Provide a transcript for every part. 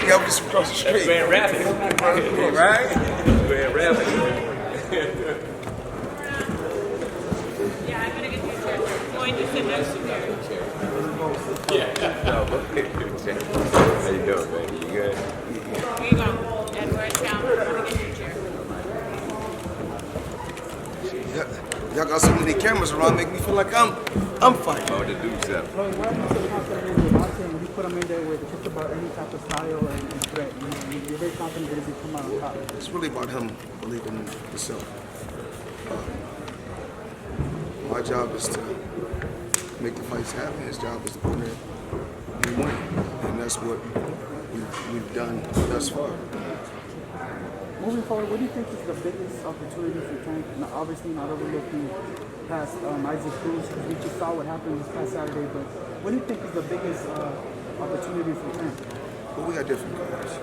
Yeah, I'm just across the street. Grand Rapids. Right? Grand Rapids. Yeah, I'm gonna get you a chair. Floyd, just sit next to me. How you doing, man? You good? Here you go. Edward, down. I'm gonna get you a chair. Y'all got so many cameras around, make me feel like I'm fighting. Oh, to do something. Floyd, why not so confident in boxing? You put him in there with just about any type of style and threat. You're very confident that he can come out on top. It's really about him believing in himself. My job is to make the fights happen. His job is to put in and win. And that's what we've done thus far. Moving forward, what do you think is the biggest opportunity for Tank? Now, obviously not overlooking past Isaac Cruz, because we just saw what happened this past Saturday, but what do you think is the biggest opportunity for Tank? Well, we got different goals.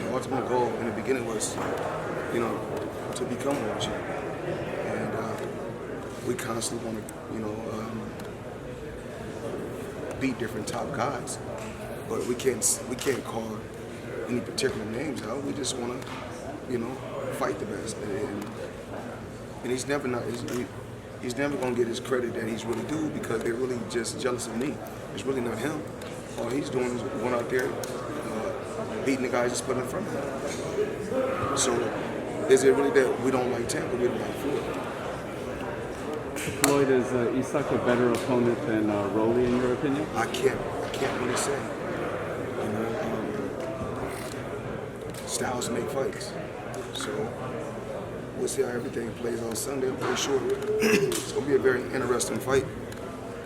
The ultimate goal in the beginning was, to become world champion. And we constantly want to, beat different top guys. But we can't call any particular names out. We just want to, fight the best. And he's never going to get his credit that he's really due because they're really just jealous of me. It's really not him. All he's doing is going out there, beating the guys just put in front of him. So is it really that we don't like Tank or we don't like Floyd? Floyd, is Isak a better opponent than Rolly in your opinion? I can't really say. Styles make fights. So we'll see how everything plays on Sunday. I'm pretty sure it's going to be a very interesting fight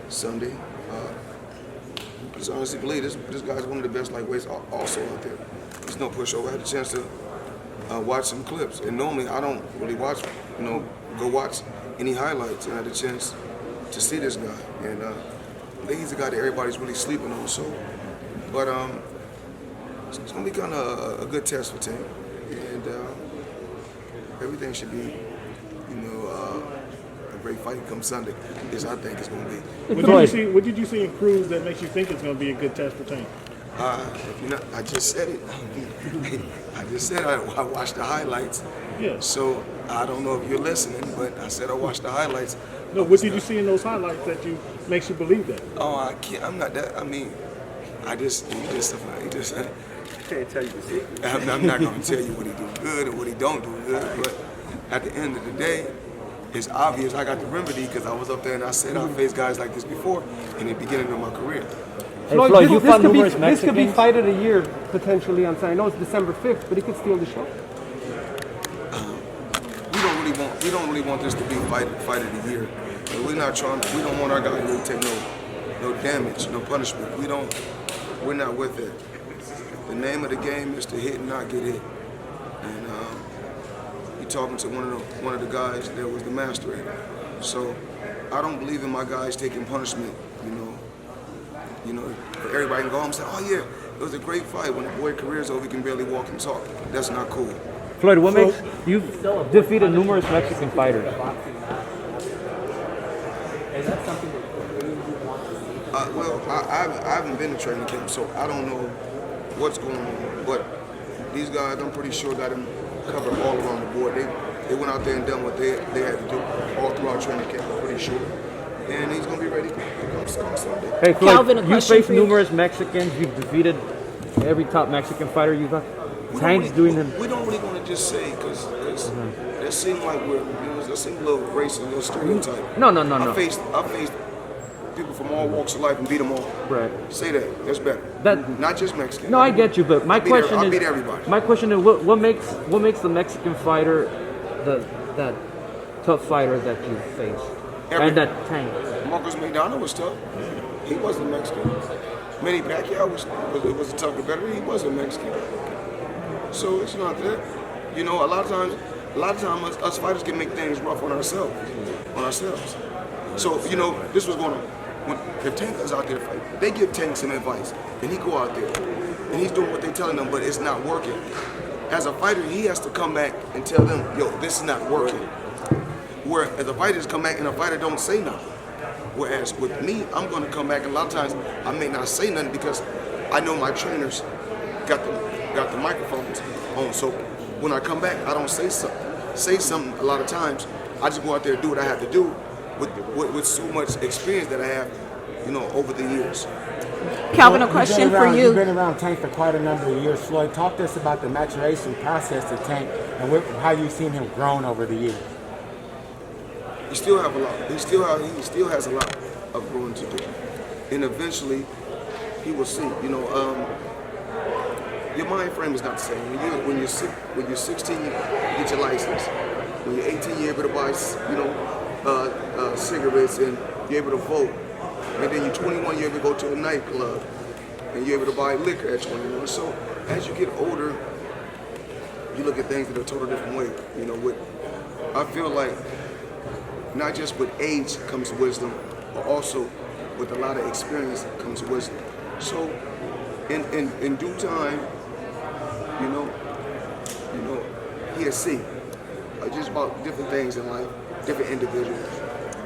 Sunday. I just honestly believe this guy's one of the best lightweights also out there. He's no pushover. I had a chance to watch some clips. And normally I don't really watch, go watch any highlights. And I had a chance to see this guy. And I think he's a guy that everybody's really sleeping on. So, but it's going to be kind of a good test for Tank. And everything should be, a great fight come Sunday, as I think it's going to be. What did you see in Cruz that makes you think it's going to be a good test for Tank? I just said it. I just said I watched the highlights. Yeah. So I don't know if you're listening, but I said I watched the highlights. No, what did you see in those highlights that makes you believe that? Oh, I can't. I'm not that. I mean, he just Can't tell you the secret. I'm not going to tell you what he do good or what he don't do good, but at the end of the day, it's obvious I got the remedy because I was up there and I said I faced guys like this before in the beginning of my career. Hey, Floyd, this could be fight of the year potentially on Sunday. I know it's December 5th, but he could steal the show. We don't really want this to be fight of the year. We don't want our guys to take no damage, no punishment. We're not with it. The name of the game is to hit and not get hit. And you're talking to one of the guys that was the master at it. So I don't believe in my guys taking punishment, for everybody can go home and say, oh yeah, it was a great fight. When the boy's career is over, he can barely walk and talk. That's not cool. Floyd, what makes you've defeated numerous Mexican fighters? Is that something that you want to see? Well, I haven't been to training camp, so I don't know what's going on. But these guys, I'm pretty sure got them covered all around the board. They went out there and done what they had to do all throughout training camp, I'm pretty sure. And he's going to be ready to come Sunday. Hey, Floyd, Calvin, a you question faced for you. numerous Mexicans. You've defeated every top Mexican fighter you've got. Tank's doing them. We don't really want to just say because that seems like that seems a little racist, a little stereotype. No. I faced people from all walks of life and beat them all. Right. Say that. That's better. Not just Mexican. No, I get you, but my question I is, beat everybody. my question is, what makes the Mexican fighter that tough fighter that you faced and that Tank? Marcos McDonald was tough. He wasn't Mexican. Manny Pacquiao was a tough competitor. He wasn't Mexican. So it's not that. A lot of times us fighters can make things rough on ourselves. So this was going on. If Tank is out there fighting, they give Tank some advice, and he go out there, and he's doing what they're telling him, but it's not working. As a fighter, he has to come back and tell them, yo, this is not working. Whereas the fighters come back and the fighter don't say nothing. Whereas with me, I'm going to come back, and a lot of times I may not say nothing because I know my trainers got got the microphones on. So when I come back, I don't say something a lot of times. I just go out there and do what I have to do with so much experience that I have, over the years. Calvin, a question for you. You've been around Tank for quite a number of years. Floyd, talk to us about the maturation process of Tank and how you've seen him grown over the years. He still have a lot. He still has a lot of growing to do, and eventually he will see. Your mind frame is not the same. When you're 16, you get your license. When you're 18, you're able to buy, cigarettes, and you're able to vote. And then you're 21, you're able to go to a nightclub, and you're able to buy liquor at 21. So as you get older, you look at things in a total different way. I feel like not just with age comes wisdom, but also with a lot of experience comes wisdom. So in due time, he'll see just about different things in life, different individuals.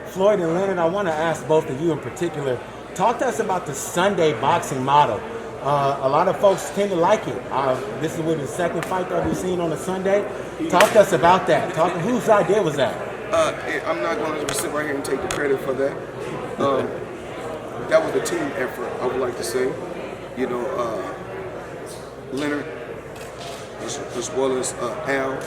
Floyd and Leonard, I want to ask both of you in particular, talk to us about the Sunday boxing model. A lot of folks tend to like it. This is the second fight that we've seen on a Sunday. Talk to us about that. Whose idea was that? I'm not going to sit right here and take the credit for that. That was a team effort, I would like to say. Leonard, as well as Al,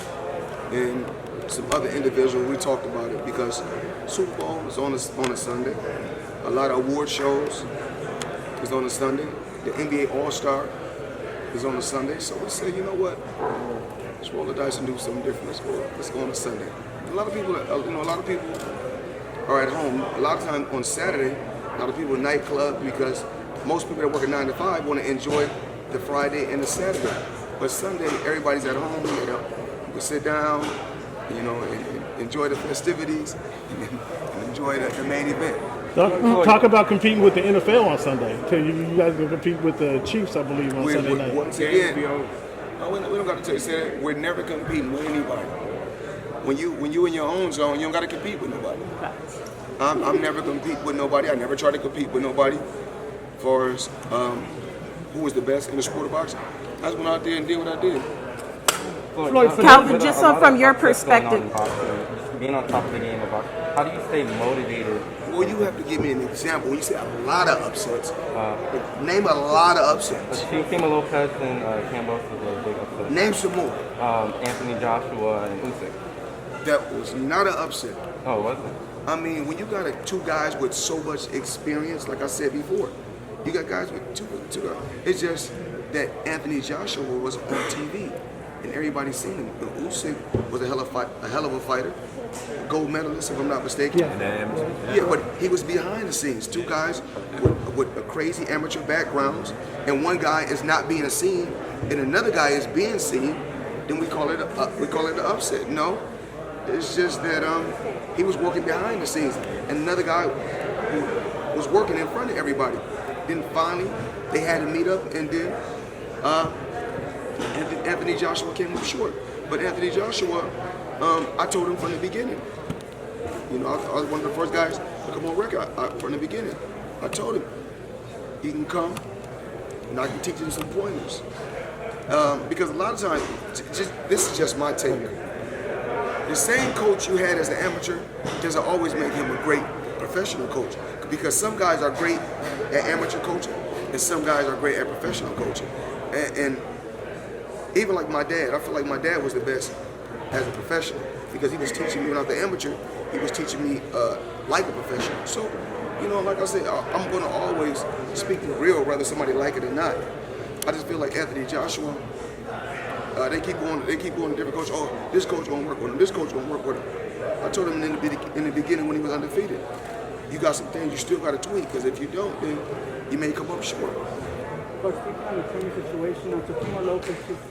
and some other individuals, we talked about it because Super Bowl is on a Sunday. A lot of award shows is on a Sunday. The NBA All-Star is on a Sunday. So we say, you know what? Let's roll the dice and do something different. Let's go on a Sunday. A lot of people are at home. A lot of time on Saturday, a lot of people in nightclub because most people that work at 9 to 5 want to enjoy the Friday and the Saturday. But Sunday, everybody's at home. You can sit down, and enjoy the festivities and enjoy the main event. Talk about competing with the NFL on Sunday. You guys can compete with the Chiefs, I believe, on Sunday night. Once again, we don't got to say that. We're never competing with anybody. When you in your own zone, you don't got to compete with nobody. I'm never compete with nobody. I never try to compete with nobody. As far as who was the best in the sport of boxing, I just went out there and did what I did. Calvin, just from your perspective. Being on top of the game of boxing, how do you stay motivated? Well, you have to give me an example. When you say a lot of upsets, name a lot of upsets. Team Lopez and Campos was a big upset. Name some more. Anthony Joshua and Usyk. That was not an upset. Oh, was it? I mean, when you got two guys with so much experience, like I said before, you got guys with two guys. It's just that Anthony Joshua was on TV, and everybody's seen him. Usyk was a hell of a fighter, gold medalist, if I'm not mistaken. Yeah, but he was behind the scenes. Two guys with a crazy amateur backgrounds, and one guy is not being seen, and another guy is being seen. Then we call it an upset. No, it's just that he was working behind the scenes, and another guy was working in front of everybody. Then finally, they had to meet up, and then Anthony Joshua came up short. But Anthony Joshua, I told him from the beginning. I was one of the first guys to come on record from the beginning. I told him, he can come, and I can teach him some pointers. Because a lot of times, this is just my take. The same coach you had as an amateur doesn't always make him a great professional coach. Because some guys are great at amateur coaching, and some guys are great at professional coaching. And even like my dad, I feel like my dad was the best as a professional because he was teaching me when I was the amateur, he was teaching me like a professional. So, like I said, I'm going to always speak the real, whether somebody like it or not. I just feel like Anthony Joshua, they keep going to different coaches. Oh, this coach won't work with him. This coach won't work with him. I told him in the beginning when he was undefeated, you got some things you still got to tweak because if you don't, then you may come up short. But speaking on the training situation, Team Lopez just